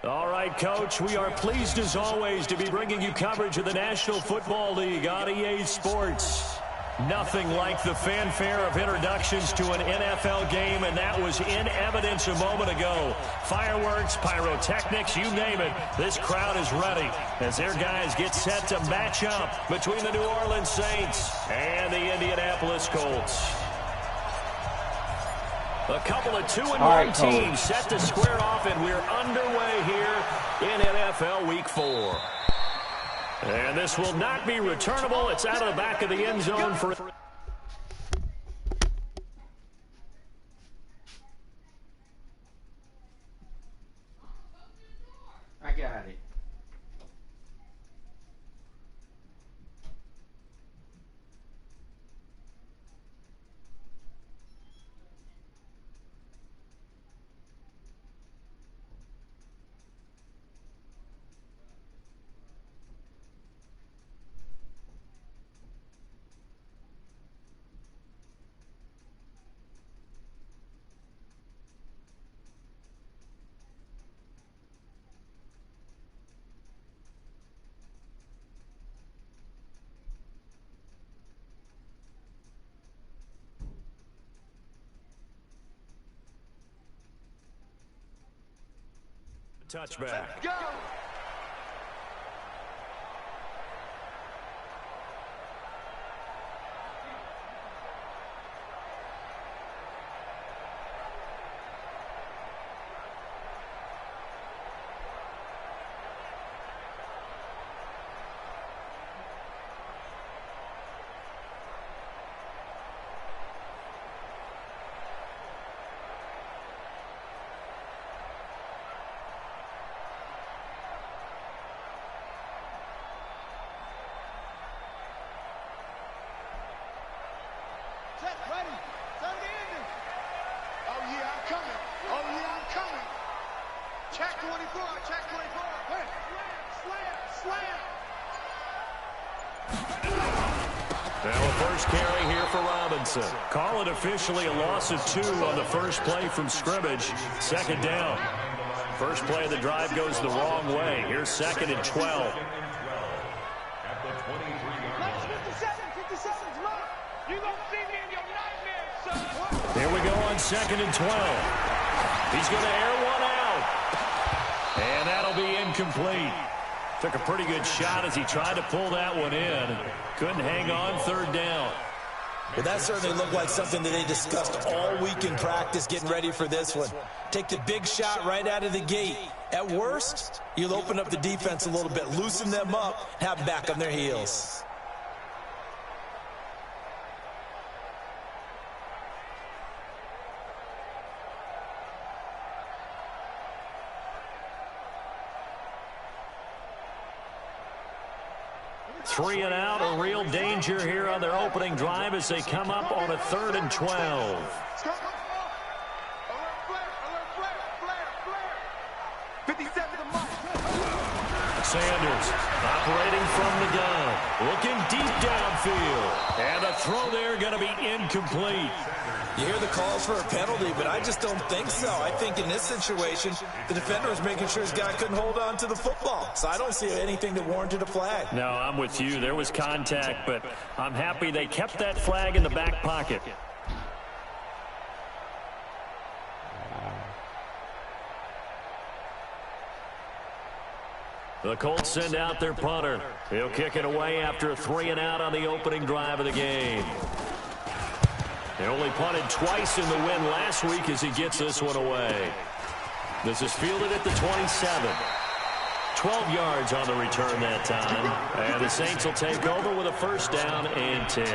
All right, Coach, we are pleased as always to be bringing you coverage of the National Football League on EA Sports. Nothing like the fanfare of introductions to an NFL game, and that was in evidence a moment ago. Fireworks, pyrotechnics, you name it, this crowd is ready as their guys get set to match up between the New Orleans Saints and the Indianapolis Colts. A couple of 2-1 teams set to square off, and we're underway here in NFL Week 4. And this will not be returnable. It's out of the back of the end zone for... I got it. Touchback. Let's go. Ready. Turn the engine. Oh, yeah, I'm coming. Oh, yeah, I'm coming. Check 24. Check 24. Hey. Slam. Now a first carry here for Robinson. Call it officially a loss of 2 on the first play from scrimmage. Second down. First play of the drive goes the wrong way. Here's 2nd and 12. 57. Come on. You gonna see me in your nightmares, son. Here we go on 2nd and 12. He's going to air one out. And that'll be incomplete. Took a pretty good shot as he tried to pull that one in. Couldn't hang on 3rd down. Well, that certainly looked like something that they discussed all week in practice getting ready for this one. Take the big shot right out of the gate. At worst, you'll open up the defense a little bit, loosen them up, have them back on their heels. Three and out, a real danger here on their opening drive as they come up on a 3rd and 12. Sanders operating from the gun, looking deep downfield, and a throw there going to be incomplete. You hear the calls for a penalty, but I just don't think so. I think in this situation, the defender was making sure his guy couldn't hold on to the football. So I don't see anything that warranted a flag. No, I'm with you. There was contact, but I'm happy they kept that flag in the back pocket. The Colts send out their punter. He'll kick it away after a 3 and out on the opening drive of the game. They only punted twice in the win last week as he gets this one away. This is fielded at the 27. 12 yards on the return that time. And the Saints will take over with a 1st down and 10.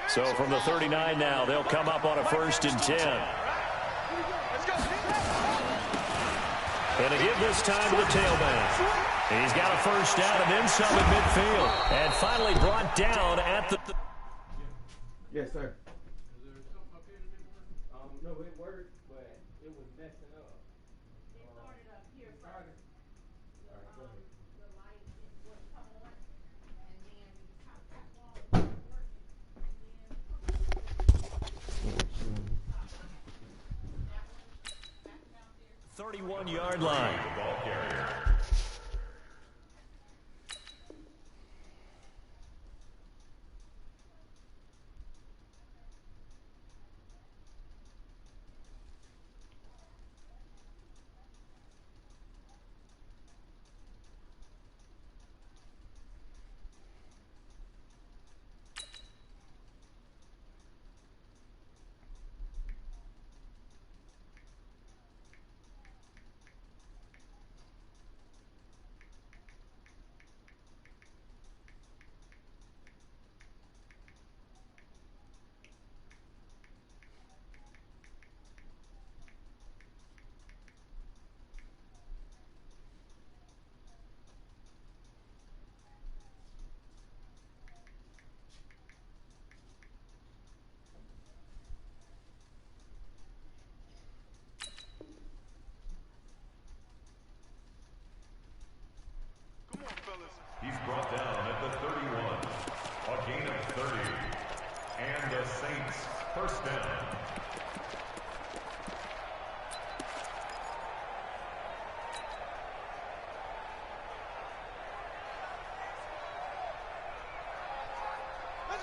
So from the 39 now, they'll come up on a 1st and 10. And again this time to the tailback. He's got a 1st down and then some at midfield. And finally brought down at the... Yes, sir. No, it worked, but it was messing up. It started up here first. The light was coming on, and then the top wall wasn't working. And then 31-yard line. He's brought down at the 31. A gain of 30. And the Saints first down.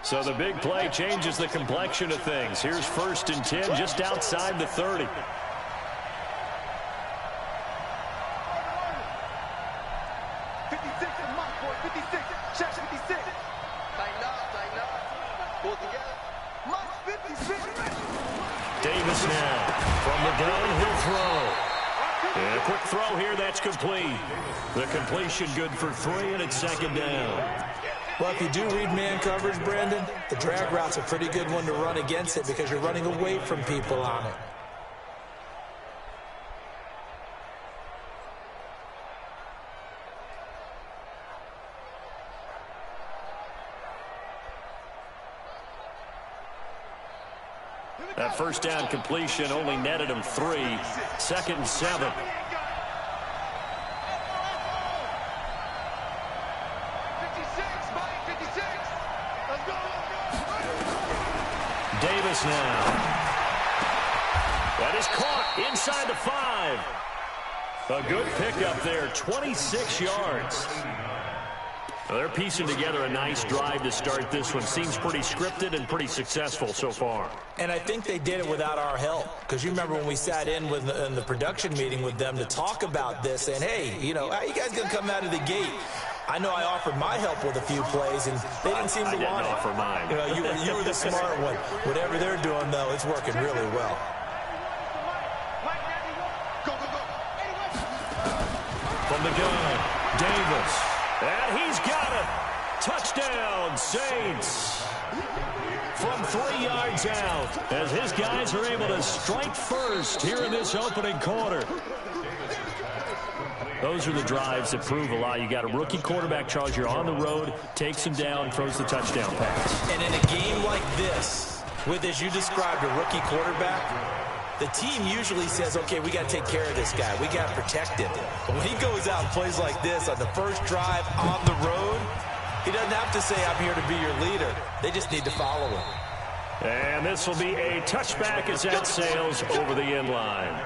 So the big play changes the complexion of things. Here's 1st and 10 just outside the 30. Davis now from the gun, he'll throw. And a quick throw here, that's complete. The completion good for 3, and it's 2nd down. Well, if you do read man coverage, Brandon, the drag route's a pretty good one to run against it because you're running away from people on it. That 1st down completion only netted him 3. 2nd and 7. Davis now. That is caught inside the 5. A good pickup there, 26 yards. Well, they're piecing together a nice drive to start this one. Seems pretty scripted and pretty successful so far. And I think they did it without our help. Because you remember when we sat in the production meeting with them to talk about this, and hey, you know, how you guys going to come out of the gate? I know I offered my help with a few plays, and they didn't seem to want it. I didn't offer mine. You know, you were the smart one. Whatever they're doing, though, it's working really well. From the gun, Davis. And he's got it. Touchdown, Saints. From 3 yards out, as his guys are able to strike first here in this opening quarter. Those are the drives that prove a lot. You got a rookie quarterback, Charles. You're on the road, takes him down, throws the touchdown pass. And in a game like this, with, as you described, a rookie quarterback, the team usually says, okay, we got to take care of this guy. We got to protect him. But when he goes out and plays like this on the first drive on the road, he doesn't have to say, I'm here to be your leader. They just need to follow him. And this will be a touchback as that sails over the end line.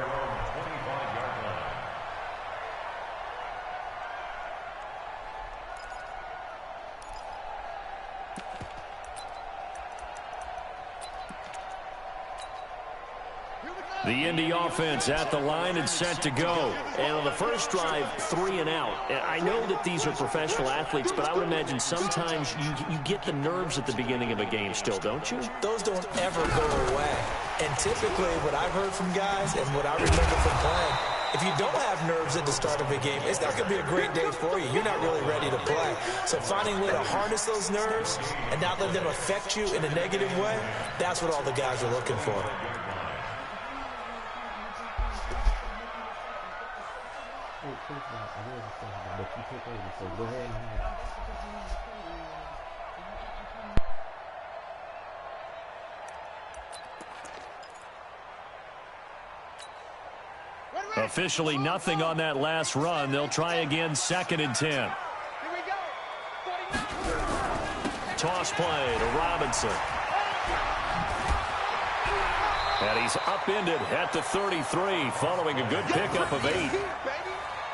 The Indy offense at the line and set to go. And on the first drive, 3 and out. I know that these are professional athletes, but I would imagine sometimes you get the nerves at the beginning of a game still, don't you? Those don't ever go away. And typically what I've heard from guys and what I remember from playing, if you don't have nerves at the start of a game, it's not going to be a great day for you. You're not really ready to play. So finding a way to harness those nerves and not let them affect you in a negative way, that's what all the guys are looking for. But you took over, so go ahead and have it. Officially nothing on that last run. They'll try again, 2nd and 10. Here we go. Toss play to Robinson. And he's upended at the 33 following a good pickup of 8.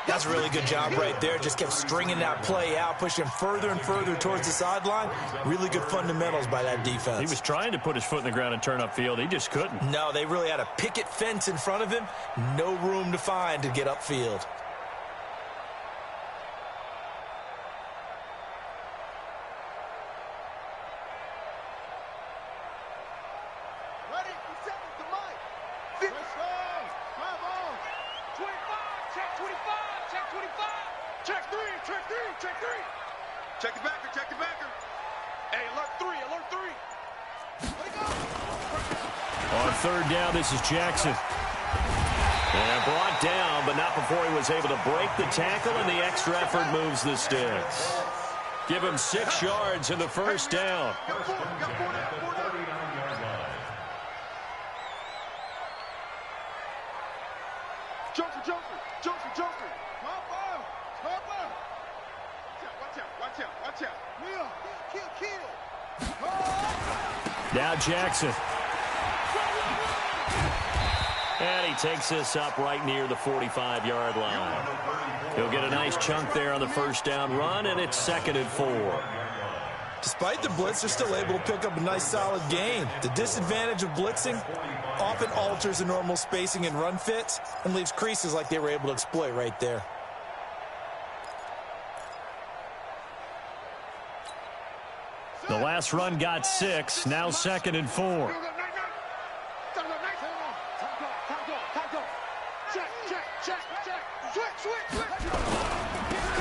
That's a really good job right there. Just kept stringing that play out, pushing him further and further towards the sideline. Really good fundamentals by that defense. He was trying to put his foot in the ground and turn upfield. He just couldn't. No, they really had a picket fence in front of him. No room to find to get upfield. Ready? Set the mic. 50. Come on. 25. Check 25. Check 25. Check 3. Check 3. Check 3. Check the backer. Check the backer. Hey, alert 3. Alert 3. Wake up. On third down, this is Jackson. And brought down, but not before he was able to break the tackle, and the extra effort moves the sticks. Give him 6 yards in the first down. Got 4 down. 4 down. 39-yard line. Jumper, jumper, jumper, jumper. Hop on, hop on. Watch out, watch out, watch out. Will, kill. Now Jackson. And he takes this up right near the 45-yard line. He'll get a nice chunk there on the first down run, and it's 2nd and 4. Despite the blitz, they're still able to pick up a nice solid gain. The disadvantage of blitzing often alters the normal spacing and run fits and leaves creases like they were able to exploit right there. The last run got 6, now 2nd and 4.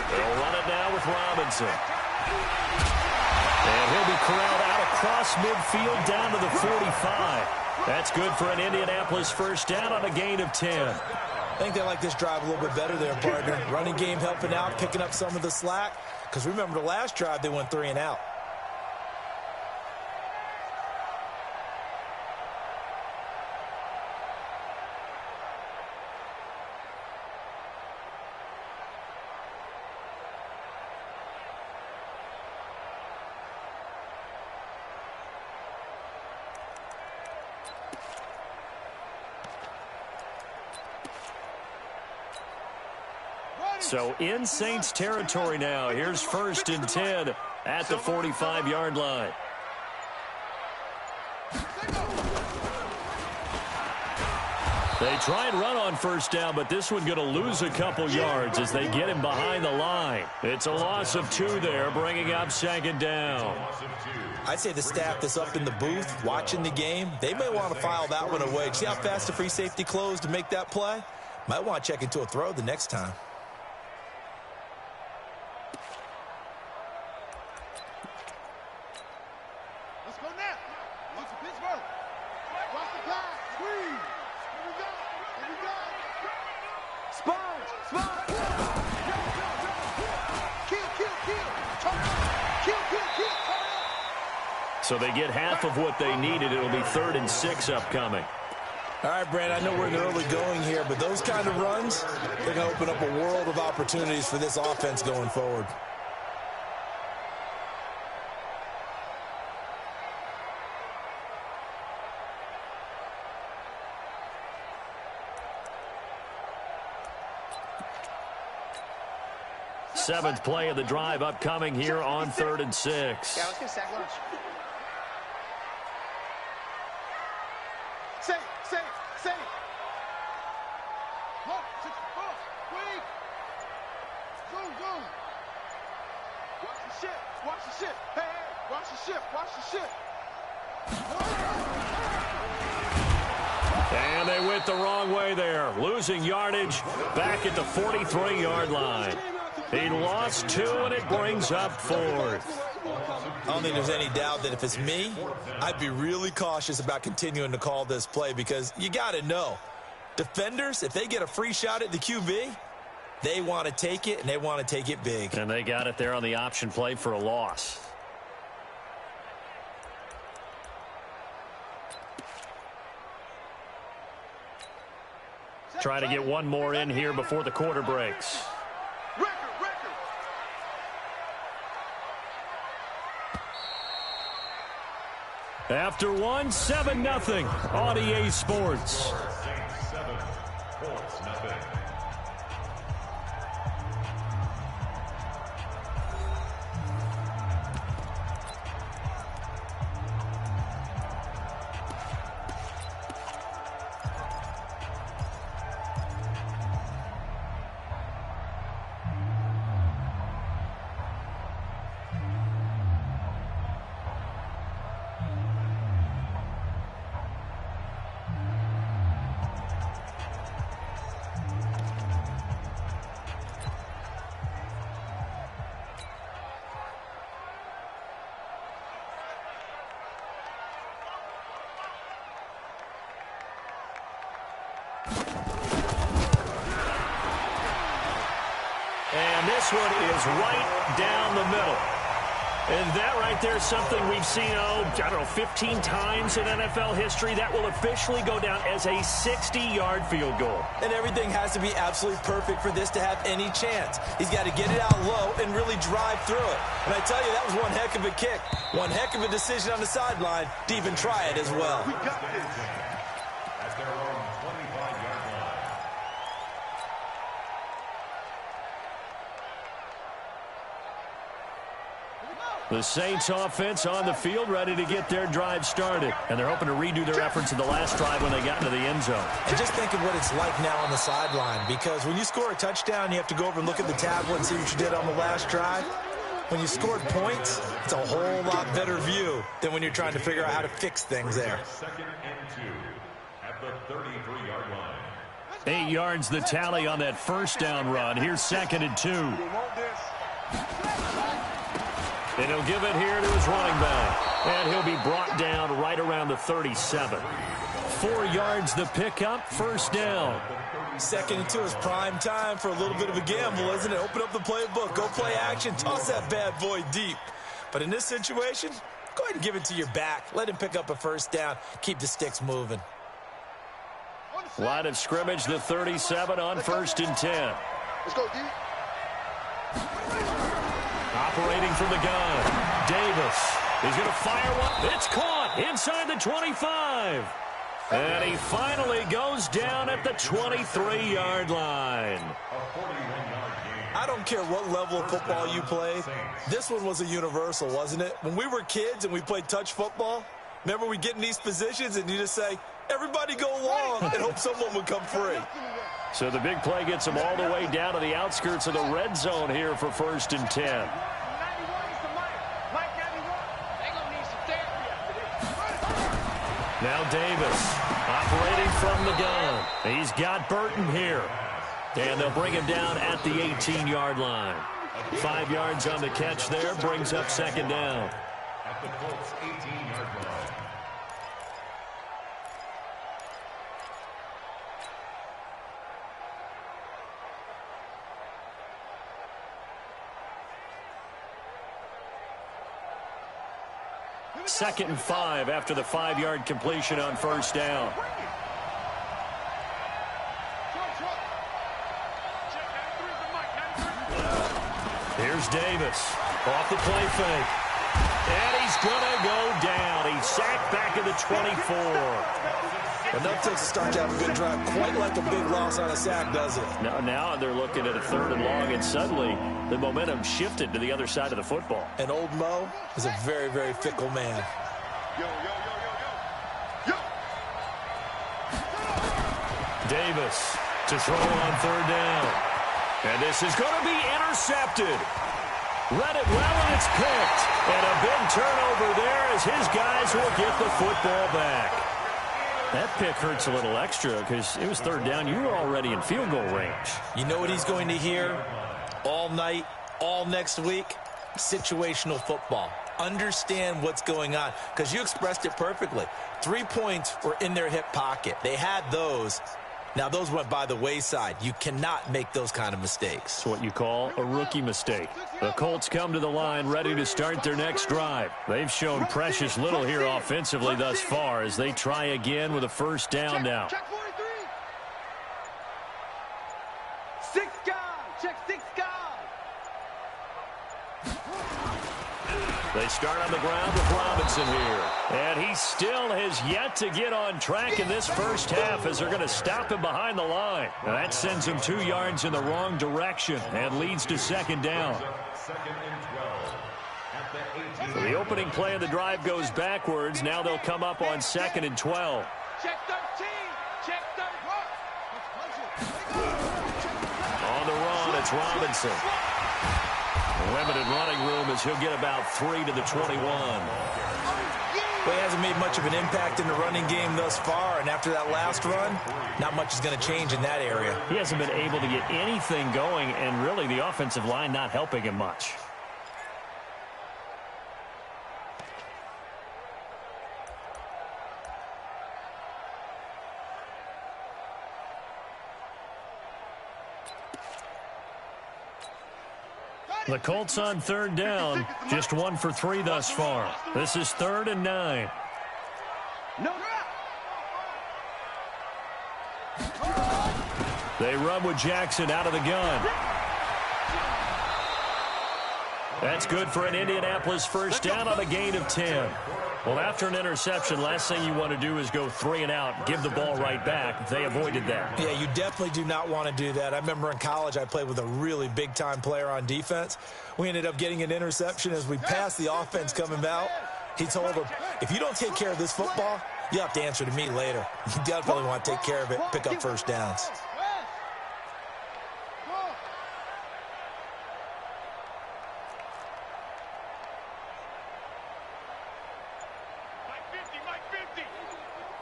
They'll run it now with Robinson. And he'll be corralled out across midfield down to the 45. That's good for an Indianapolis first down on a gain of 10. I think they like this drive a little bit better there, partner. Running game helping out, picking up some of the slack. Because remember, the last drive, they went 3 and out. So in Saints territory now. Here's 1st and 10 at the 45-yard line. They try and run on first down, but this one going to lose a couple yards as they get him behind the line. It's a loss of 2 there, bringing up 2nd down. I'd say the staff that's up in the booth watching the game, they may want to file that one away. See how fast the free safety closed to make that play? Might want to check into a throw the next time. Let's go now. Look at Pittsburgh. Watch the pass. Squeeze. Here we go. Here we go. Sponge. Kill. So they get half of what they needed. It'll be 3rd and 6 upcoming. All right, Brand, I know we're in the early going here, but those kind of runs, they're going to open up a world of opportunities for this offense going forward. Seventh play of the drive upcoming here on 3rd and 6. Yeah, let's get sack lunch. Say. Look, 64. Wait. Go. Watch the ship. Hey, watch the ship. And they went the wrong way there, losing yardage back at the 43-yard line. He lost 2, and it brings up 4th. I don't think there's any doubt that if it's me, I'd be really cautious about continuing to call this play because you got to know, defenders, if they get a free shot at the QB, they want to take it, and they want to take it big. And they got it there on the option play for a loss. Try to get one more in here before the quarter breaks. Record. After one, 7-0 on EA Sports. Saints 7, Colts nothing. And this one is right down the middle. And that right there is something we've seen, I don't know, 15 times in NFL history. That will officially go down as a 60-yard field goal. And everything has to be absolutely perfect for this to have any chance. He's got to get it out low and really drive through it. And I tell you, that was one heck of a kick. One heck of a decision on the sideline to even try it as well. We got this. At their own 25-yard line. The Saints offense on the field, ready to get their drive started. And they're hoping to redo their efforts in the last drive when they got into the end zone. And just think of what it's like now on the sideline, because when you score a touchdown, you have to go over and look at the tablet and see what you did on the last drive. When you scored points, it's a whole lot better view than when you're trying to figure out how to fix things there. 2nd and 2 at the 33-yard line. 8 yards the tally on that first down run. Here's 2nd and 2. They want this. And he'll give it here to his running back. And he'll be brought down right around the 37. 4 yards the pickup, first down. 2nd and 2 is prime time for a little bit of a gamble, isn't it? Open up the playbook, go play action, toss that bad boy deep. But in this situation, go ahead and give it to your back. Let him pick up a first down, keep the sticks moving. Line of scrimmage, the 37 on 1st and 10. Let's go, D. Operating from the gun, Davis. He's going to fire one. It's caught inside the 25. And he finally goes down at the 23-yard line. A 41-yard gain. I don't care what level of football you played. This one was a universal, wasn't it? When we were kids and we played touch football, remember we get in these positions and you just say, everybody go long, and hope someone would come free. So the big play gets him all the way down to the outskirts of the red zone here for 1st and 10. 91 is the Mike 91. They gonna need some therapy after this. Now Davis operating from the gun. He's got Burton here. And they'll bring him down at the 18-yard line. 5 yards on the catch there, brings up 2nd down. At the Colts 18-yard line. Second and 5 after the 5-yard completion on first down. Here's Davis off the play fake. And he's going to go down. He's sacked back at the 24. Enough to start to have a good drive. Quite like a big loss on a sack, does it? Now they're looking at a 3rd and long, and suddenly the momentum shifted to the other side of the football. And old Mo is a very, very fickle man. Yo, yo, yo, yo, yo. Yo. Davis to throw on 3rd down. And this is going to be intercepted. Read it well, and it's picked. And a big turnover there as his guys will get the football back. That pick hurts a little extra because it was 3rd down. You were already in field goal range. You know what he's going to hear all night, all next week? Situational football. Understand what's going on, because you expressed it perfectly. 3 points were in their hip pocket. They had those. Now, those went by the wayside. You cannot make those kind of mistakes. It's what you call a rookie mistake. The Colts come to the line ready to start their next drive. They've shown precious little here offensively thus far as they try again with a first down now. Check 43. 6 guys. Check 6 guys. They They start on the ground with Robinson here. And he still has yet to get on track in this first half as they're going to stop him behind the line. Now that sends him 2 yards in the wrong direction and leads to second down. So the opening play of the drive goes backwards. Now they'll come up on 2nd and 12. Check 13. Check 13. On the run, it's Robinson. Limited running room as he'll get about 3 to the 21. Well, he hasn't made much of an impact in the running game thus far, and after that last run, not much is going to change in that area. He hasn't been able to get anything going, and really the offensive line not helping him much. The Colts on 3rd down, just 1 for 3 thus far. This is 3rd and 9. They run with Jackson out of the gun. That's good for an Indianapolis first down on a gain of 10. Well, after an interception, last thing you want to do is go 3 and out, give the ball right back. They avoided that. Yeah, you definitely do not want to do that. I remember in college I played with a really big-time player on defense. We ended up getting an interception as we passed the offense coming out. He told him, if you don't take care of this football, you'll have to answer to me later. You definitely want to take care of it, pick up first downs.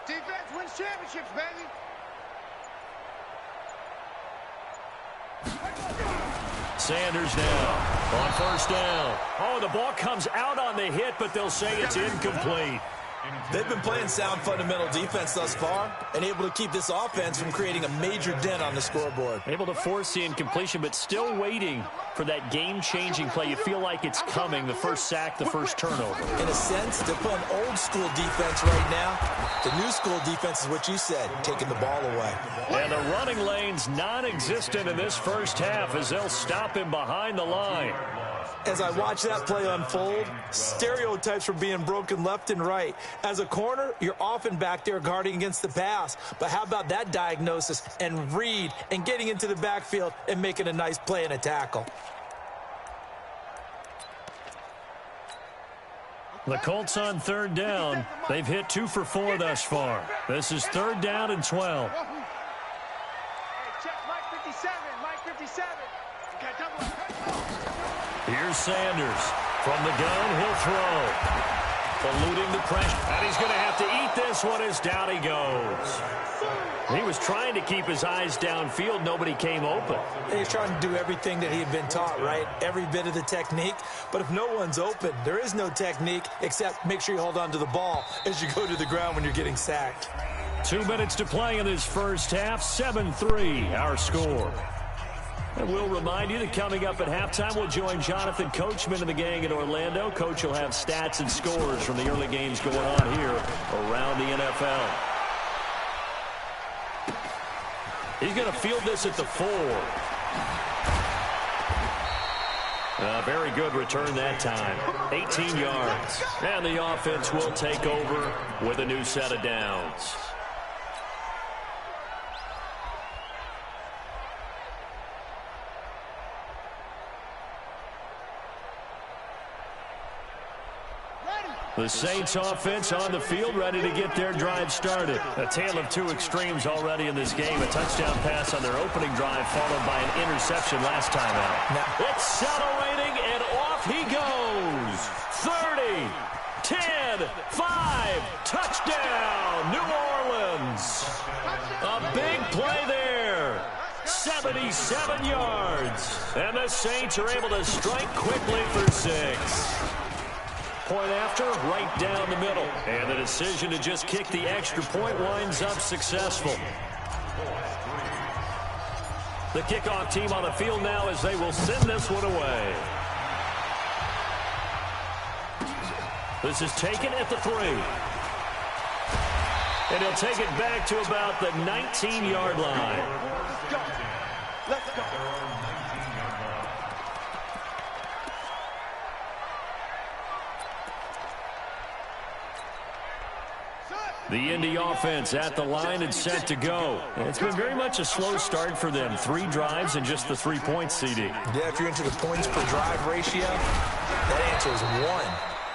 Defense wins championships, baby. Sanders now on first down. Oh, the ball comes out on the hit, but they'll say it's incomplete. They've been playing sound fundamental defense thus far and able to keep this offense from creating a major dent on the scoreboard. Able to force the incompletion, but still waiting for that game-changing play. You feel like it's coming, the first sack, the first turnover. In a sense, they're playing old-school defense right now. The new-school defense is what you said, taking the ball away. And the running lane's non-existent in this first half as they'll stop him behind the line. As I watch that play unfold, stereotypes were being broken left and right. As a corner, you're often back there guarding against the pass. But how about that diagnosis and read and getting into the backfield and making a nice play and a tackle? The Colts on 3rd down. They've hit 2 for 4 thus far. This is 3rd down and 12. Hey, check Mike 57. Mike 57. Okay, double. Here's Sanders. From the gun, he'll throw. Eluding the pressure. And he's going to have to eat this one as down he goes. He was trying to keep his eyes downfield. Nobody came open. He's trying to do everything that he had been taught, right? Every bit of the technique. But if no one's open, there is no technique except make sure you hold on to the ball as you go to the ground when you're getting sacked. 2 minutes to play in this first half. 7-3, our score. And we'll remind you that coming up at halftime, we'll join Jonathan Coachman and the gang in Orlando. Coach will have stats and scores from the early games going on here around the NFL. He's going to field this at the 4. Very good return that time. 18 yards. And the offense will take over with a new set of downs. The Saints offense on the field, ready to get their drive started. A tale of 2 extremes already in this game. A touchdown pass on their opening drive, followed by an interception last time out. It's accelerating, and off he goes. 30, 10, 5, touchdown, New Orleans. A big play there. 77 yards. And the Saints are able to strike quickly for 6. Point after, right down the middle. And the decision to just kick the extra point winds up successful. The kickoff team on the field now as they will send this one away. This is taken at the 3. And he'll take it back to about the 19-yard line. Let's go. The Indy offense at the line and set to go. It's been very much a slow start for them. 3 drives and just the 3 points, CD. Yeah, if you're into the points per drive ratio, that answer is 1.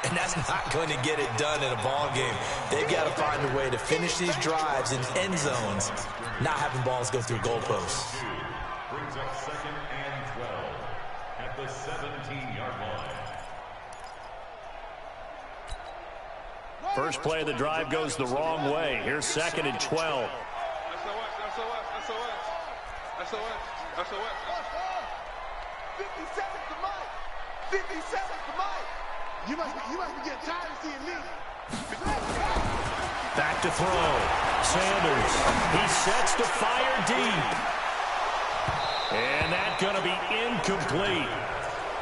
And that's not going to get it done in a ball game. They've got to find a way to finish these drives in end zones, not having balls go through goalposts. Brings up 2nd and 12 at the 17-yard line. First play of the drive goes the wrong way. Here's 2nd and 12. SOS. 50 seconds to Mike. 50 seconds to Mike. You must be getting tired of seeing me. Back to throw. Sanders. He sets to fire deep. And that's going to be incomplete.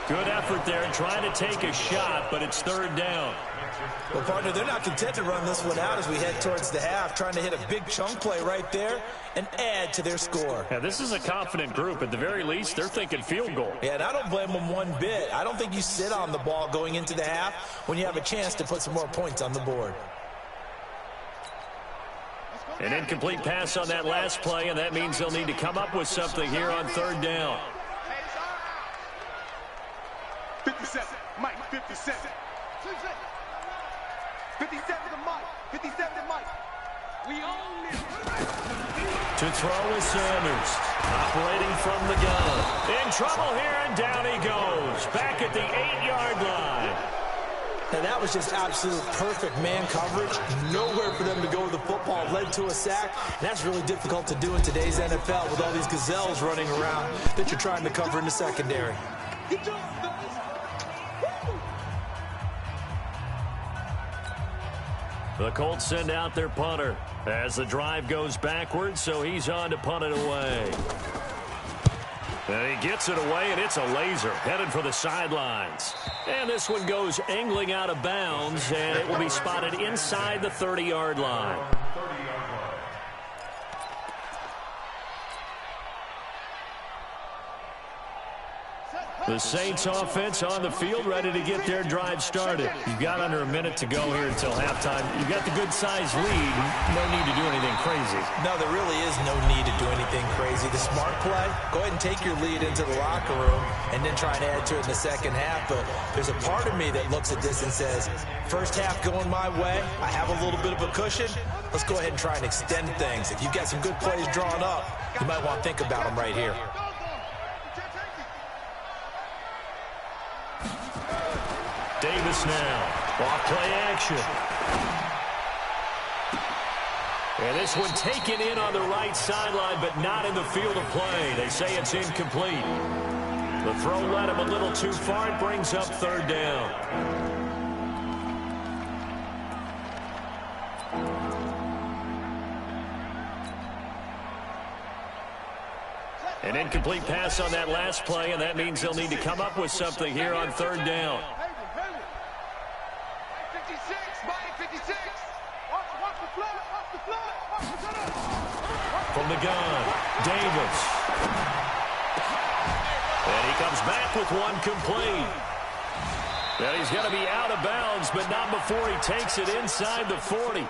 Good effort there trying to take a shot, but it's 3rd down. Well, partner, they're not content to run this one out as we head towards the half, trying to hit a big chunk play right there and add to their score. Yeah, this is a confident group. At the very least, they're thinking field goal. Yeah, and I don't blame them one bit. I don't think you sit on the ball going into the half when you have a chance to put some more points on the board. An incomplete pass on that last play, and that means they'll need to come up with something here on 3rd down. 57. Mike, 57. 57 to Mike. 57 to Mike. We own this. To throw is Sanders. Operating from the gun. In trouble here, and down he goes. Back at the 8-yard line. Now, that was just absolute perfect man coverage. Nowhere for them to go with the football. Led to a sack. And that's really difficult to do in today's NFL with all these gazelles running around that you're trying to cover in the secondary. The Colts send out their punter as the drive goes backwards, so he's on to punt it away. And he gets it away, and it's a laser headed for the sidelines. And this one goes angling out of bounds, and it will be spotted inside the 30-yard line. The Saints offense on the field ready to get their drive started. You've got under a minute to go here until halftime. You've got the good-sized lead. No need to do anything crazy. No, there really is no need to do anything crazy. The smart play, go ahead and take your lead into the locker room and then try and add to it in the second half. But there's a part of me that looks at this and says, first half going my way, I have a little bit of a cushion. Let's go ahead and try and extend things. If you've got some good plays drawn up, you might want to think about them right here. Davis now. Off play action. And this one taken in on the right sideline, but not in the field of play. They say it's incomplete. The throw led him a little too far. It brings up 3rd down. An incomplete pass on that last play, and that means they'll need to come up with something here on 3rd down. 56. Mike, 56. Watch the flood. From the gun, Davis. And he comes back with one complete. And he's going to be out of bounds, but not before he takes it inside the 40.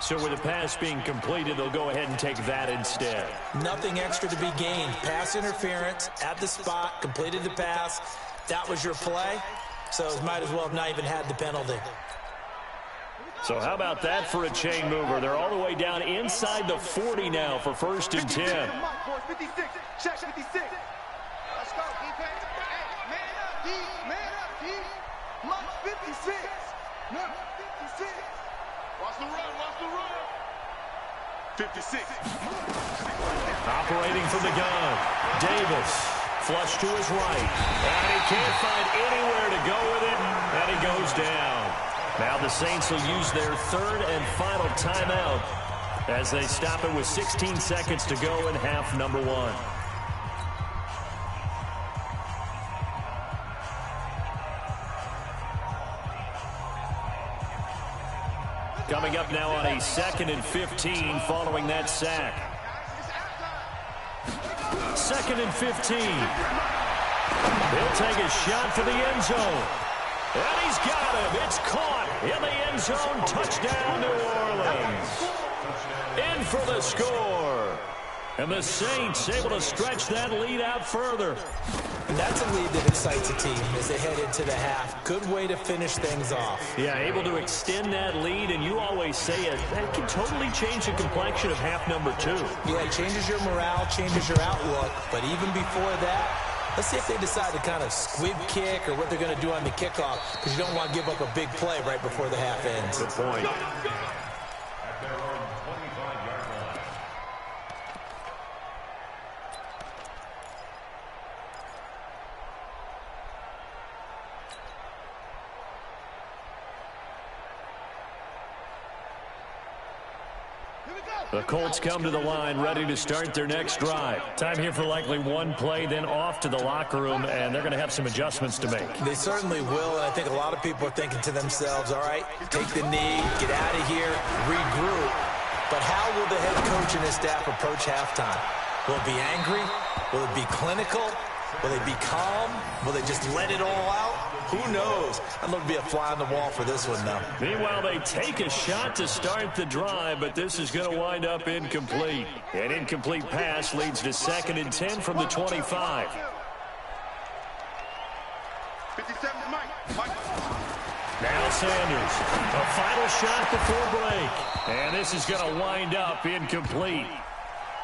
So with the pass being completed, they'll go ahead and take that instead. Nothing extra to be gained. Pass interference at the spot, completed the pass. That was your play, so might as well have not even had the penalty. So how about that for a chain mover? They're all the way down inside the 40 now for 1st and 10. 56. Check 56. Let's go, defense. Hey, man up, D. Man up, D. Mike, 56. No, 56. Watch the run. 56. Operating from the gun. Davis. Flush to his right. And he can't find anywhere to go with it. And he goes down. Now the Saints will use their 3rd and final timeout as they stop it with 16 seconds to go in half number 1. Coming up now on a 2nd and 15 following that sack. 2nd and 15. He'll take a shot for the end zone. And he's got him. It's caught in the end zone. Touchdown, New Orleans. In for the score. And the Saints able to stretch that lead out further. And that's a lead that excites a team as they head into the half. Good way to finish things off. Yeah, able to extend that lead, and you always say it, that can totally change the complexion of half number 2. Yeah, it changes your morale, changes your outlook. But even before that, let's see if they decide to kind of squib kick or what they're going to do on the kickoff, because you don't want to give up a big play right before the half ends. Good point. At their own 25-yard line. The Colts come to the line ready to start their next drive. Time here for likely one play, then off to the locker room, and they're going to have some adjustments to make. They certainly will, and I think a lot of people are thinking to themselves, all right, take the knee, get out of here, regroup. But how will the head coach and his staff approach halftime? Will it be angry? Will it be clinical? Will they be calm? Will they just let it all out? Who knows? I'd love to be a fly on the wall for this one, though. Meanwhile, they take a shot to start the drive, but this is going to wind up incomplete. An incomplete pass leads to 2nd and 10 from the 25. 57 Mike. Now Sanders, a final shot before break. And this is going to wind up incomplete.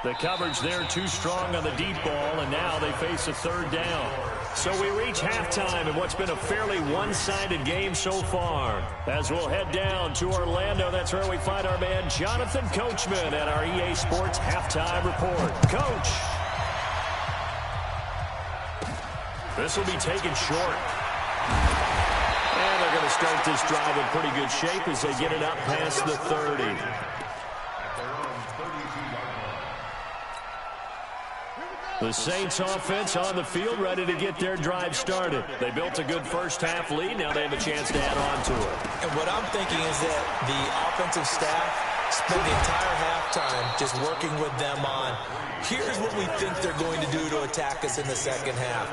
The coverage there too strong on the deep ball, and now they face a 3rd down. So we reach halftime in what's been a fairly one-sided game so far. As we'll head down to Orlando, that's where we find our man Jonathan Coachman at our EA Sports Halftime Report. Coach. This will be taken short. And they're going to start this drive in pretty good shape as they get it up past the 30. The Saints offense on the field ready to get their drive started. They built a good first half lead. Now they have a chance to add on to it. And what I'm thinking is that the offensive staff spent the entire halftime just working with them on, here's what we think they're going to do to attack us in the second half.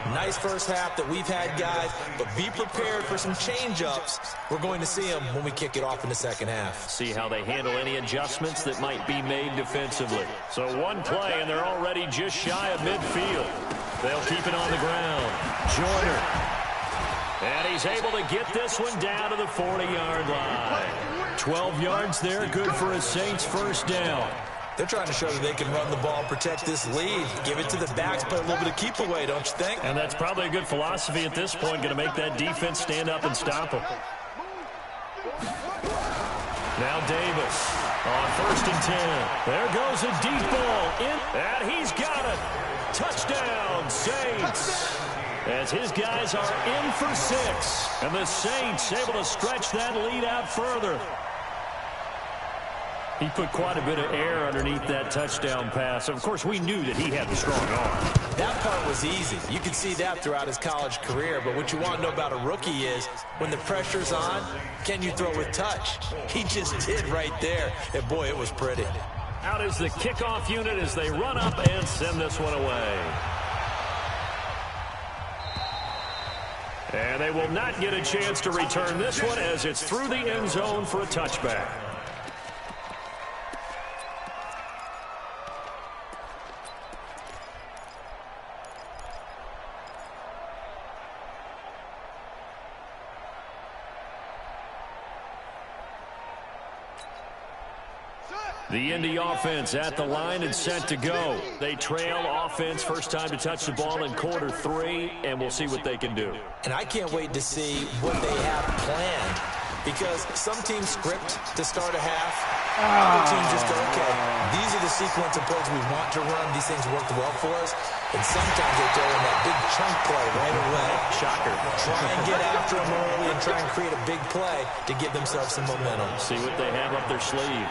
Nice first half that we've had, guys, but be prepared for some change-ups. We're going to see them when we kick it off in the second half. See how they handle any adjustments that might be made defensively. So one play, and they're already just shy of midfield. They'll keep it on the ground. Joyner. And he's able to get this one down to the 40-yard line. 12 yards there, good for a Saints first down. They're trying to show that they can run the ball and protect this lead. Give it to the backs, play a little bit of keep away, don't you think? And that's probably a good philosophy at this point, going to make that defense stand up and stop them. Now Davis on 1st and 10. There goes a deep ball in, and he's got it. Touchdown, Saints. As his guys are in for 6, and the Saints able to stretch that lead out further. He put quite a bit of air underneath that touchdown pass. Of course, we knew that he had the strong arm. That part was easy. You can see that throughout his college career. But what you want to know about a rookie is when the pressure's on, can you throw with touch? He just did right there. And, boy, it was pretty. Out is the kickoff unit as they run up and send this one away. And they will not get a chance to return this one as it's through the end zone for a touchback. The Indy offense at the line and set to go. They trail offense, first time to touch the ball in quarter 3, and we'll see what they can do. And I can't wait to see what they have planned, because some teams script to start a half. Other teams just go, okay, these are the sequence of plays we want to run. These things work well for us. And sometimes they throw in that big chunk play right away. Shocker. Try and get after them early and try and create a big play to give themselves some momentum. See what they have up their sleeve.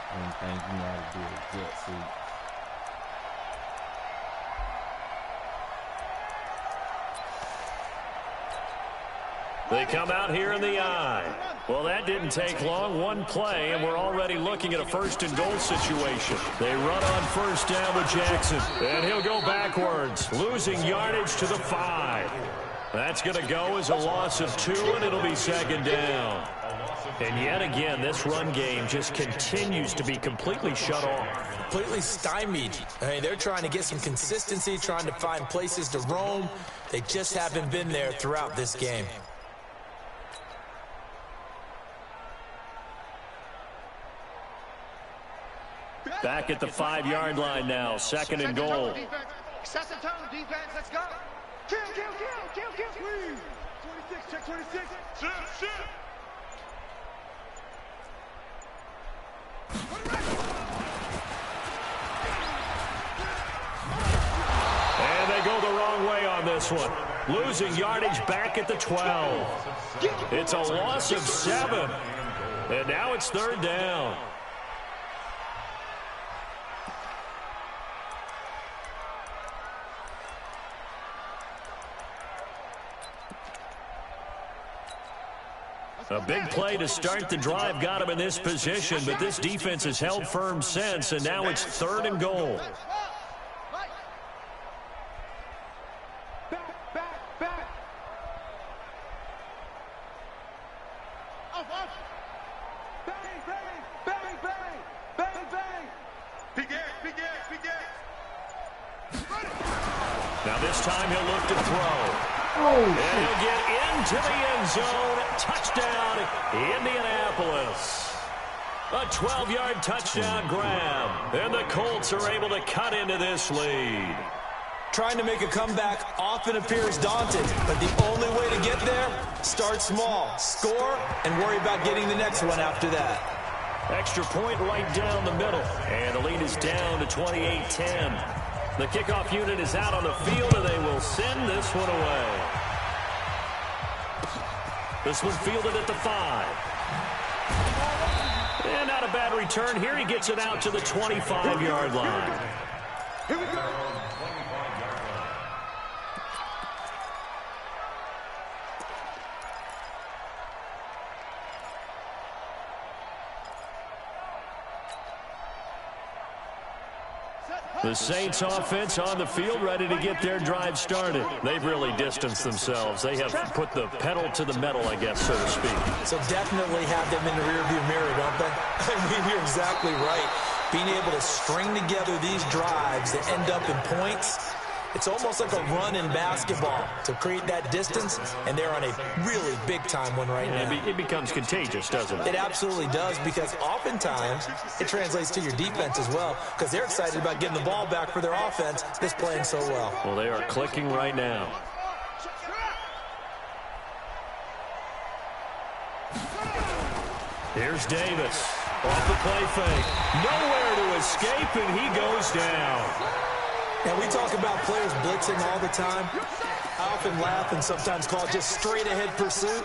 One thing you know how to do is jet sweep. They come out here in the eye. Well, that didn't take long. One play, and we're already looking at a 1st and goal situation. They run on 1st down with Jackson, and he'll go backwards, losing yardage to the 5. That's going to go as a loss of 2, and it'll be second down. And yet again, this run game just continues to be completely shut off. Completely stymied. I mean, they're trying to get some consistency, trying to find places to roam. They just haven't been there throughout this game. Back at the 5-yard line now, second and goal. Set the tone, defense. Let's go. Kill. 26, check 26. Shit. And they go the wrong way on this one. Losing yardage back at the 12. It's a loss of 7. And now it's third down. A big play to start the drive got him in this position, but this defense has held firm since, and now it's third and goal. Back. Off. Bang. Big ass. Now this time he'll look to throw. And he'll get into the end zone. Touchdown, Indianapolis. A 12-yard touchdown grab. And the Colts are able to cut into this lead. Trying to make a comeback often appears daunting, but the only way to get there, start small, score, and worry about getting the next one after that. Extra point right down the middle. And the lead is down to 28-10. The kickoff unit is out on the field, and they will send this one away. This one fielded at the 5. And not a bad return here. He gets it out to the 25-yard line. Here we go. The Saints offense on the field, ready to get their drive started. They've really distanced themselves. They have put the pedal to the metal, I guess, so to speak. So definitely have them in the rearview mirror, don't they? I mean, you're exactly right. Being able to string together these drives that end up in points, it's almost like a run in basketball to create that distance, and they're on a really big-time one right now. It becomes contagious, doesn't it? It absolutely does, because oftentimes it translates to your defense as well, because they're excited about getting the ball back for their offense that's playing so well. Well, they are clicking right now. Here's Davis. Off the play fake. Nowhere to escape, and he goes down. And we talk about players blitzing all the time. I often laugh and sometimes call it just straight-ahead pursuit.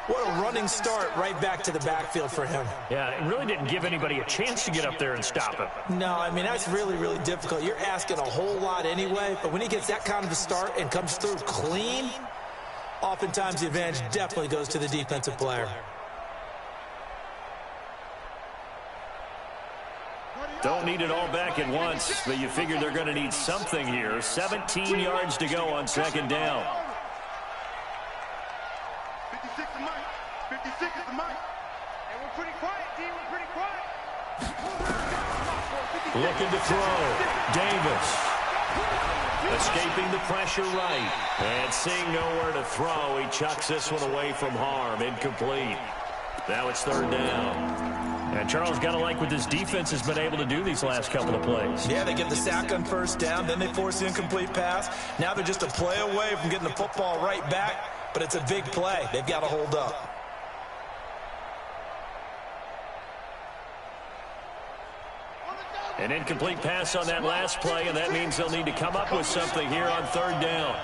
What a running start right back to the backfield for him. Yeah, it really didn't give anybody a chance to get up there and stop him. No, I mean, that's really, really difficult. You're asking a whole lot anyway, but when he gets that kind of a start and comes through clean, oftentimes the advantage definitely goes to the defensive player. Don't need it all back at once, but you figure they're going to need something here. 17 yards to go on second down. 56 is Mike. 56 is the Mike. And we're pretty quiet, D. We're pretty quiet. Looking to throw. Davis. Escaping the pressure right. And seeing nowhere to throw, he chucks this one away from harm. Incomplete. Now it's third down. And Charles, got to like what this defense has been able to do these last couple of plays. Yeah, they get the sack on first down, then they force the incomplete pass. Now they're just a play away from getting the football right back, but it's a big play. They've got to hold up. An incomplete pass on that last play, and that means they'll need to come up with something here on third down.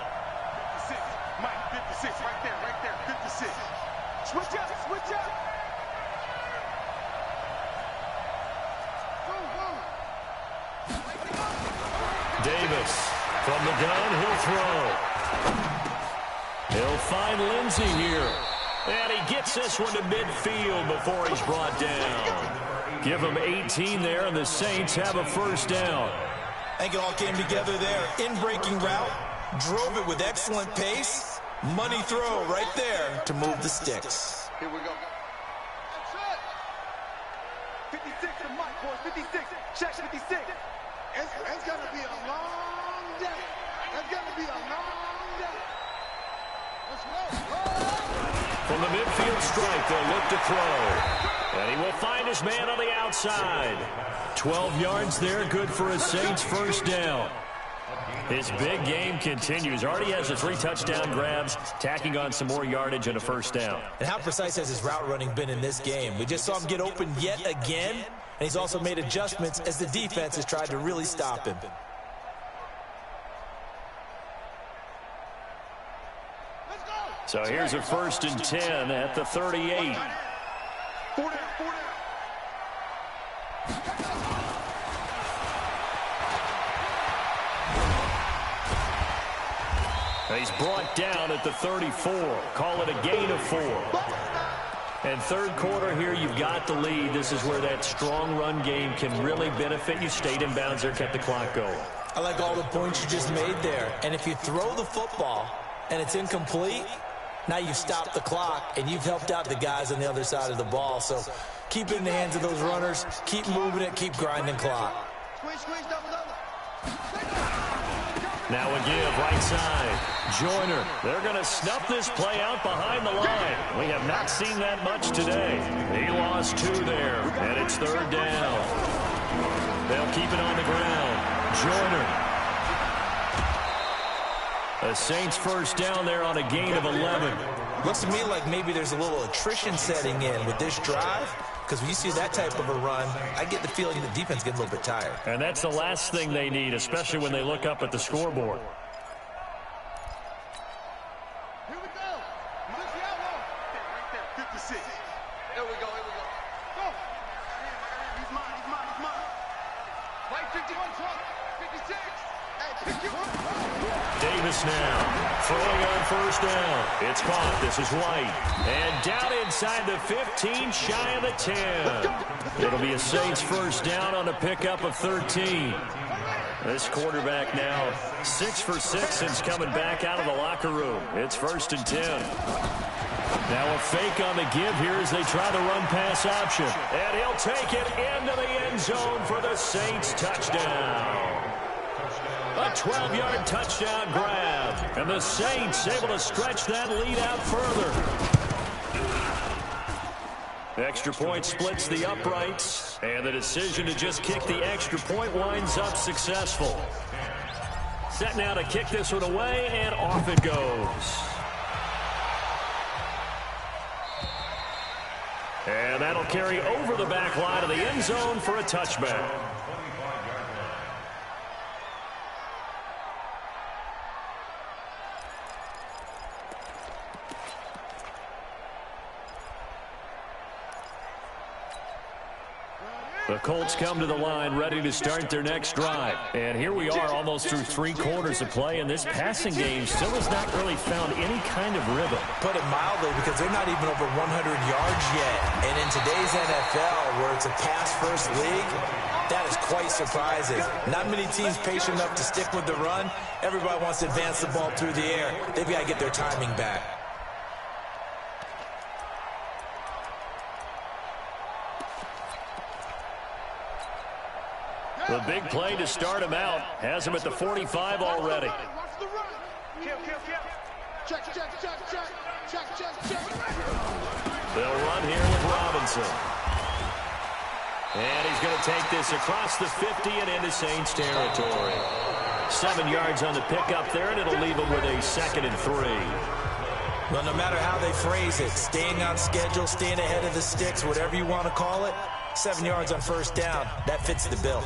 56. Mike, 56. Right there. 56. Switch up. Davis from the gun, he'll throw. He'll find Lindsey here. And he gets this one to midfield before he's brought down. Give him 18 there, and the Saints have a first down. I think it all came together there. In-breaking route, drove it with excellent pace, Money throw right there to move the sticks. Here we go. That's it. 56 to Mike, boys. 56. Check 56. It's going to be a long day. It's going to be a long day. Let's go. From the midfield stripe, they'll look to throw. And he will find his man on the outside. 12 yards there, good for a Saints first down. His big game continues. Already has the 3 touchdown grabs, tacking on some more yardage and a first down. And how precise has his route running been in this game? We just saw him get open yet again, and he's also made adjustments as the defense has tried to really stop him. So here's a 1st and 10 at the 38. 4 down. He's brought down at the 34. Call it a gain of 4. And third quarter here, you've got the lead. This is where that strong run game can really benefit you. Stayed in bounds there, kept the clock going. I like all the points you just made there. And if you throw the football and it's incomplete, now you've stopped the clock and you've helped out the guys on the other side of the ball. So keep it in the hands of those runners. Keep moving it. Keep grinding clock. Squeeze, double. Now a give, right side. Joyner, they're going to snuff this play out behind the line. We have not seen that much today. He lost 2 there, and it's 3rd down. They'll keep it on the ground. Joyner. The Saints first down there on a gain of 11. Looks to me like maybe there's a little attrition setting in with this drive. Because when you see that type of a run, I get the feeling the defense gets a little bit tired. And that's the last thing they need, especially when they look up at the scoreboard. Here we go. Look the outlaw. Right there, 56. Here we go. Go. He's mine. White 51, 56. Hey, 51. Davis now, throwing on first down. It's caught. This is White. And down inside the 15, shy of the 10. It'll be a Saints first down on a pickup of 13. This quarterback now 6 for 6 since coming back out of the locker room. It's 1st and 10. Now a fake on the give here as they try the run-pass option. And he'll take it into the end zone for the Saints touchdown. A 12-yard touchdown grab. And the Saints able to stretch that lead out further. The extra point splits the uprights. And the decision to just kick the extra point winds up successful. Set now to kick this one away, and off it goes. And that'll carry over the back line of the end zone for a touchback. The Colts come to the line ready to start their next drive. And here we are almost through 3 quarters of play, and this passing game still has not really found any kind of rhythm. Put it mildly, because they're not even over 100 yards yet. And in today's NFL, where it's a pass-first league, that is quite surprising. Not many teams patient enough to stick with the run. Everybody wants to advance the ball through the air. They've got to get their timing back. The big play to start him out has him at the 45 already. Watch the run. Kill. Check. They'll run here with Robinson. And he's going to take this across the 50 and into Saints territory. 7 yards on the pickup there, and it'll leave him with a 2nd and 3. Well, no matter how they phrase it, staying on schedule, staying ahead of the sticks, whatever you want to call it, 7 yards on first down, that fits the bill.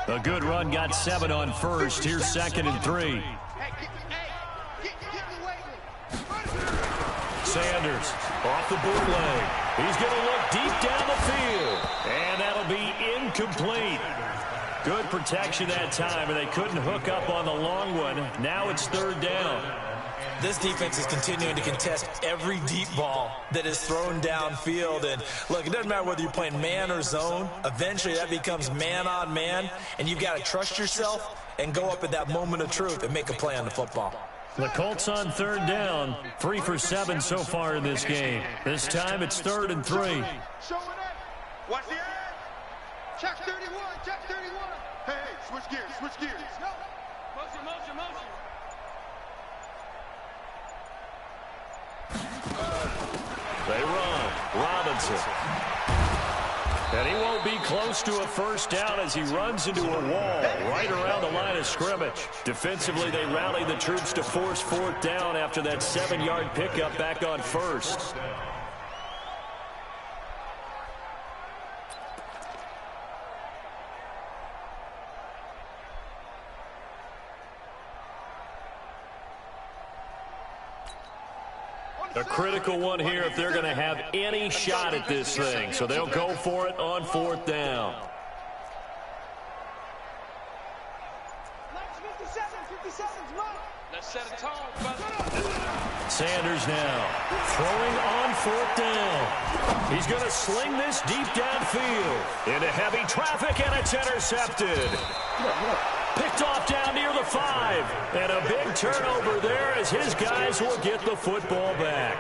A good run got 7 on first. Here's 2nd and 3. Sanders off the bootleg. He's going to look deep down the field. And that'll be incomplete. Good protection that time, and they couldn't hook up on the long one. Now it's 3rd down. this defense is continuing to contest every deep ball that is thrown downfield. And look, it doesn't matter whether you're playing man or zone. Eventually that becomes man on man, and you've got to trust yourself and go up at that moment of truth and make a play on the football. The Colts on third down, 3 for 7 so far in this game. This time it's 3rd and 3. Show it up. Watch the end. Check 31. Check 31. Hey, switch gears. Switch gears. Go. Motion, motion, motion. They run. Robinson. And he won't be close to a first down as he runs into a wall right around the line of scrimmage. Defensively, they rally the troops to force 4th down after that 7-yard pickup back on 1st. A critical one here if they're going to have any shot at this thing. So they'll go for it on 4th down. 50 seconds, Mike. Let's set a tone, brother. Sanders now throwing on 4th down. He's going to sling this deep downfield into heavy traffic, and it's intercepted. Picked off down near the 5. And a big turnover there as his guys will get the football back.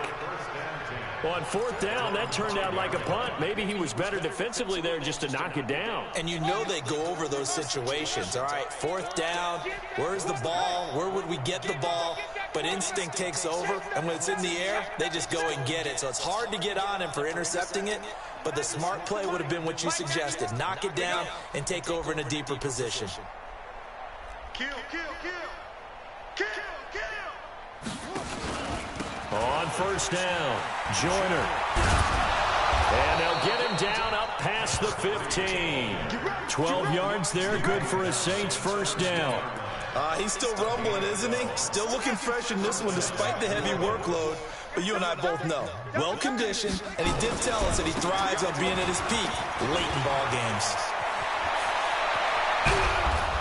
On 4th down, that turned out like a punt. Maybe he was better defensively there just to knock it down. And you know they go over those situations. All right, 4th down, where's the ball? Where would we get the ball? But instinct takes over, and when it's in the air, they just go and get it. So it's hard to get on him for intercepting it, but the smart play would have been what you suggested. Knock it down and take over in a deeper position. Kill, kill, kill. Kill, kill. On 1st down, Joyner. And they'll get him down up past the 15. 12 yards there, good for a Saints 1st down. He's still rumbling, isn't he? Still looking fresh in this one despite the heavy workload. But you and I both know, well-conditioned, and he did tell us that he thrives on being at his peak late in ball games.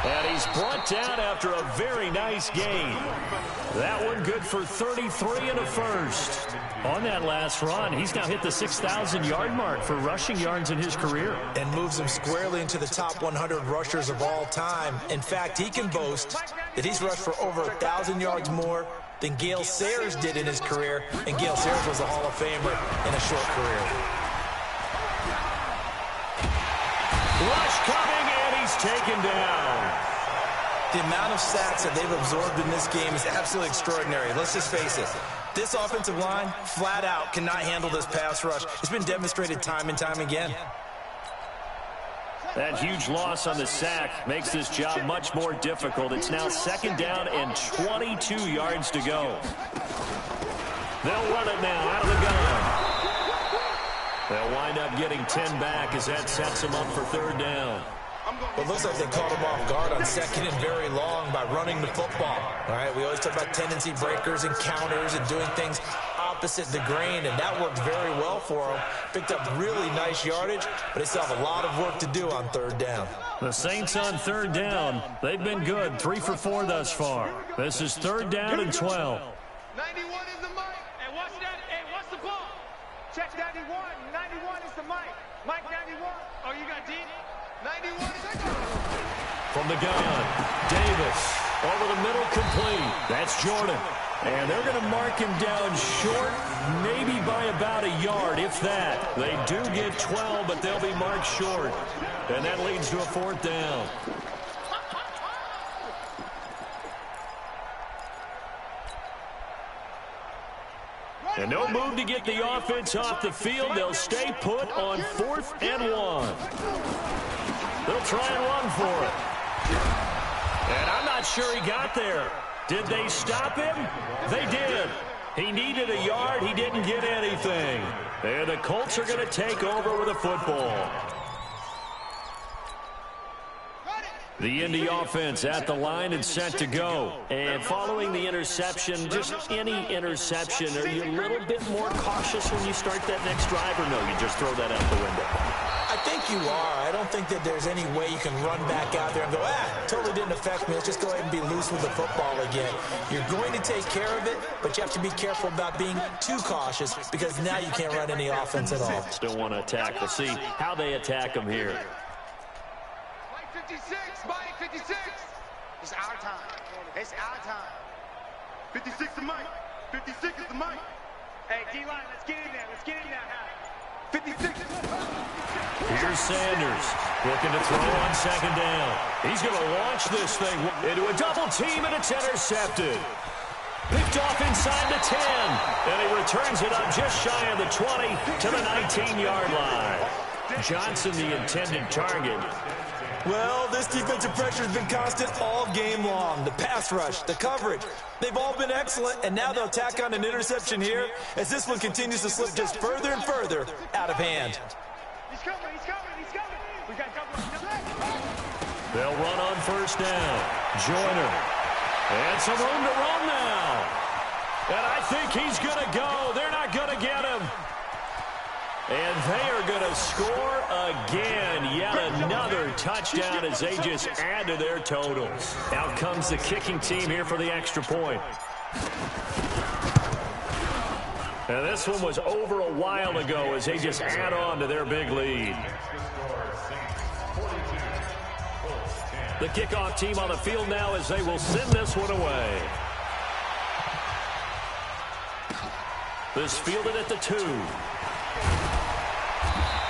And he's brought down after a very nice gain. That one good for 33 and a first. On that last run, he's now hit the 6,000-yard mark for rushing yards in his career. And moves him squarely into the top 100 rushers of all time. In fact, he can boast that he's rushed for over 1,000 yards more than Gale Sayers did in his career. And Gale Sayers was a Hall of Famer in a short career. Rush coming, and he's taken down. The amount of sacks that they've absorbed in this game is absolutely extraordinary. Let's just face it. This offensive line, flat out, cannot handle this pass rush. It's been demonstrated time and time again. That huge loss on the sack makes this job much more difficult. It's now 2nd down and 22 yards to go. They'll run it now out of the gun. They'll wind up getting 10 back as that sets them up for 3rd down. Well, it looks like they caught him off guard on 2nd and very long by running the football. All right, we always talk about tendency breakers and counters and doing things opposite the grain, and that worked very well for them. Picked up really nice yardage, but they still have a lot of work to do on 3rd down. The Saints on 3rd down. They've been good, 3 for 4 thus far. This is 3rd down and 12. 91 is the mic. Hey, watch that. Hey, watch the ball. Check 91. 91 is the mic. Mike 91. Oh, you got D? 91 is the From the gun, Davis. Over the middle, complete. That's Jordan. And they're going to mark him down short, maybe by about a yard, if that. They do get 12, but they'll be marked short. And that leads to a 4th down. And no move to get the offense off the field. They'll stay put on 4th and 1. They'll try and run for it. And I'm not sure he got there. Did they stop him? They did. He needed a yard. He didn't get anything. And the Colts are going to take over with a football. The Indy offense at the line and set to go. And following the interception, just any interception, are you a little bit more cautious when you start that next drive, or no, you just throw that out the window? I think you are. I don't think that there's any way you can run back out there and go, totally didn't affect me. Let's just go ahead and be loose with the football again. You're going to take care of it, but you have to be careful about being too cautious because now you can't run any offense at all. Still want to attack. We'll see how they attack them here. Mike 56, Mike 56. It's our time. It's our time. 56 to Mike. 56 is the Mike. Hey, D-line, let's get in there. Let's get in there now. 56. Here's Sanders looking to throw on second down. He's going to launch this thing into a double team, and it's intercepted. Picked off inside the 10, and he returns it up just shy of the 20 to the 19-yard line. Johnson, the intended target. Well, this defensive pressure has been constant all game long. The pass rush, the coverage, they've all been excellent, and now they'll tack on an interception here as this one continues to slip just further and further out of hand. He's coming, he's coming, he's coming. We got double. They'll run on first down. Joyner. And some room to run now. And I think he's going to go. They're not going to get him. And they are going to score again. Yet another touchdown as they just add to their totals. Out comes the kicking team here for the extra point. And this one was over a while ago as they just add on to their big lead. The kickoff team on the field now as they will send this one away. This fielded at the 2.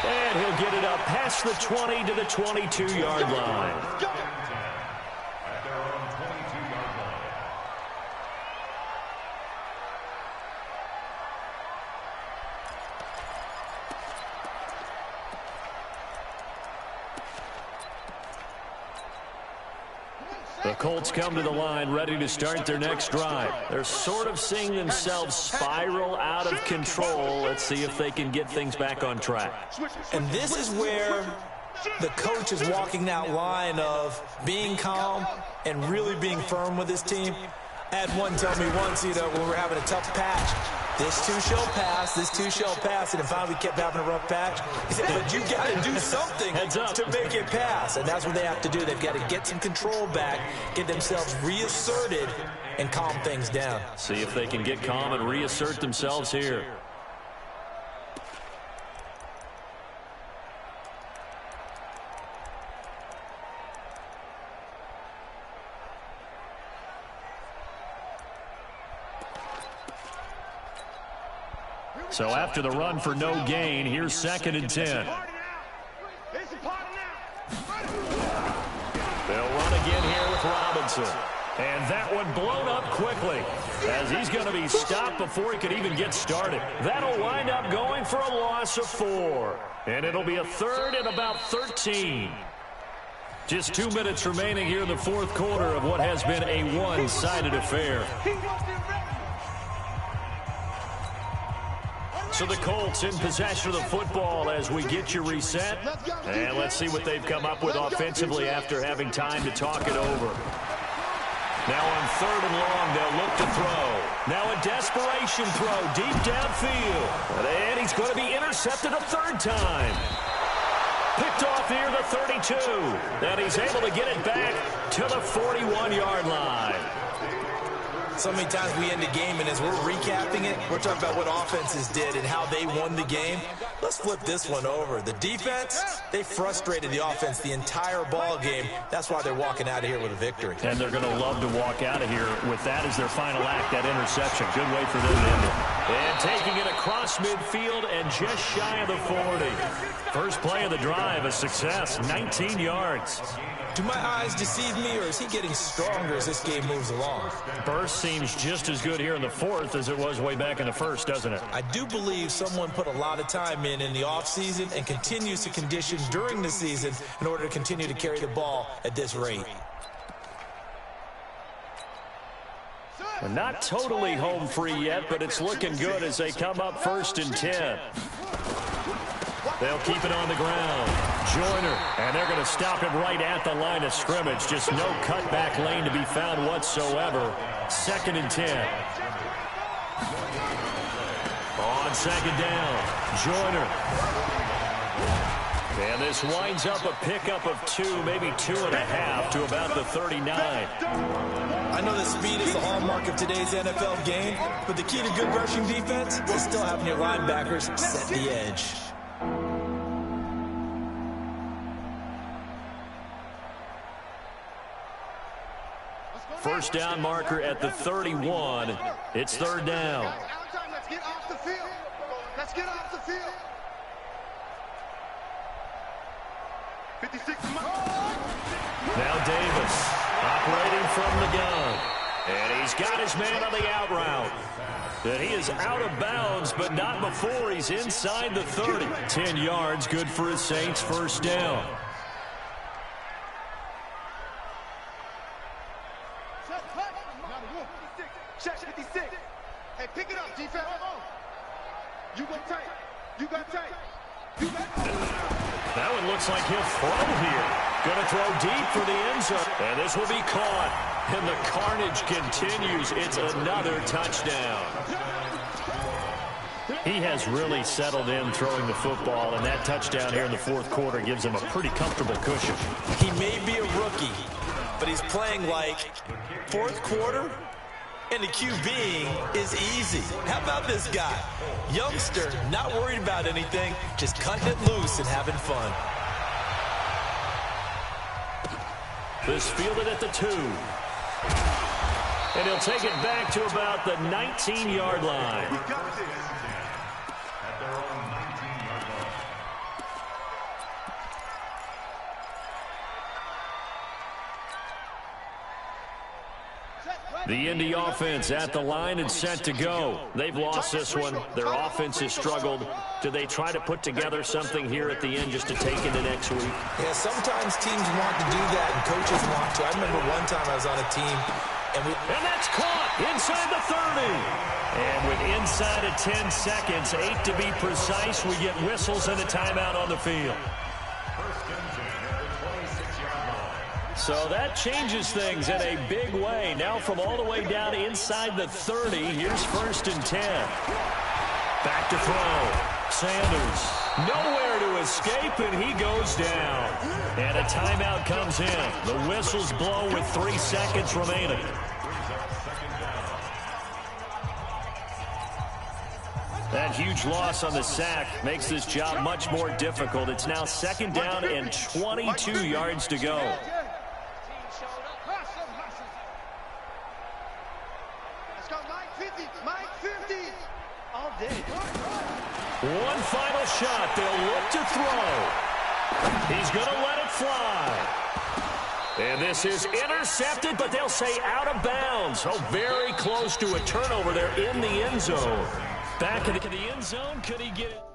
And he'll get it up past the 20 to the 22-yard line. The Colts come to the line ready to start their next drive. They're sort of seeing themselves spiral out of control. Let's see if they can get things back on track. And this is where the coach is walking that line of being calm and really being firm with his team. I had one tell me once, when we were having a tough patch, this too shall pass, this too shall pass, and finally we kept having a rough patch. He said, but you got to do something to make it pass, and that's what they have to do. They've got to get some control back, get themselves reasserted, and calm things down. See if they can get calm and reassert themselves here. So after the run for no gain, here's 2nd and 10. They'll run again here with Robinson. And that one blown up quickly as he's going to be stopped before he could even get started. That'll wind up going for a loss of 4. And it'll be a 3rd and about 13. Just 2 minutes remaining here in the 4th quarter of what has been a one-sided affair. So the Colts in possession of the football as we get you reset. And let's see what they've come up with offensively after having time to talk it over. Now on 3rd and long, they'll look to throw. Now a desperation throw deep downfield. And he's going to be intercepted a 3rd time. Picked off near the 32. And he's able to get it back to the 41-yard line. So many times we end a game, and as we're recapping it, we're talking about what offenses did and how they won the game. Let's flip this one over. The defense, they frustrated the offense the entire ball game. That's why they're walking out of here with a victory. And they're going to love to walk out of here with that as their final act, that interception. Good way for them to end it. And taking it across midfield and just shy of the 40. First play of the drive, a success, 19 yards. Do my eyes deceive me, or is he getting stronger as this game moves along? Burst seems just as good here in the 4th as it was way back in the 1st, doesn't it? I do believe someone put a lot of time in the offseason and continues to condition during the season in order to continue to carry the ball at this rate. And not totally home free yet, but it's looking good as they come up 1st and 10. They'll keep it on the ground. Joyner, and they're going to stop him right at the line of scrimmage. Just no cutback lane to be found whatsoever. 2nd and 10. On 2nd down, Joyner. And this winds up a pickup of 2, maybe 2.5 to about the 39. I know that speed is the hallmark of today's NFL game, but the key to good rushing defense is still having your linebackers set the edge. First down marker at the 31. It's third down. Let's get off the field. Let's get off the field. 56. Now Davis operating from the gun. And he's got his man on the out route. And he is out of bounds, but not before he's inside the 30. 10 yards, good for his Saints first down. Check 56. Hey, pick it up, defense. You go tight. You got tight. You got That one looks like he'll throw here. Going to throw deep for the end zone. And this will be caught. And the carnage continues. It's another touchdown. He has really settled in throwing the football, and that touchdown here in the fourth quarter gives him a pretty comfortable cushion. He may be a rookie, but he's playing like fourth quarter, and the QBing is easy. How about this guy? Youngster, not worried about anything, just cutting it loose and having fun. This fielded at the 2. And he'll take it back to about the 19-yard line. At their own 19-yard line. The Indy offense at the line and set to go. They've lost this one. Their offense has struggled. Do they try to put together something here at the end just to take into next week? Yeah, sometimes teams want to do that and coaches want to. I remember one time I was on a team and that's caught inside the 30. And with inside of 10 seconds, 8 to be precise, we get whistles and a timeout on the field. So that changes things in a big way. Now from all the way down inside the 30, here's first and 10. Back to throw. Sanders nowhere to escape, and he goes down. And a timeout comes in. The whistles blow with 3 seconds remaining. That huge loss on the sack makes this job much more difficult. It's now second down and 22 yards to go. One final shot. They'll look to throw. He's going to let it fly. And this is intercepted, but they'll say out of bounds. Oh, very close to a turnover there in the end zone. Back into the end zone. Could he get it?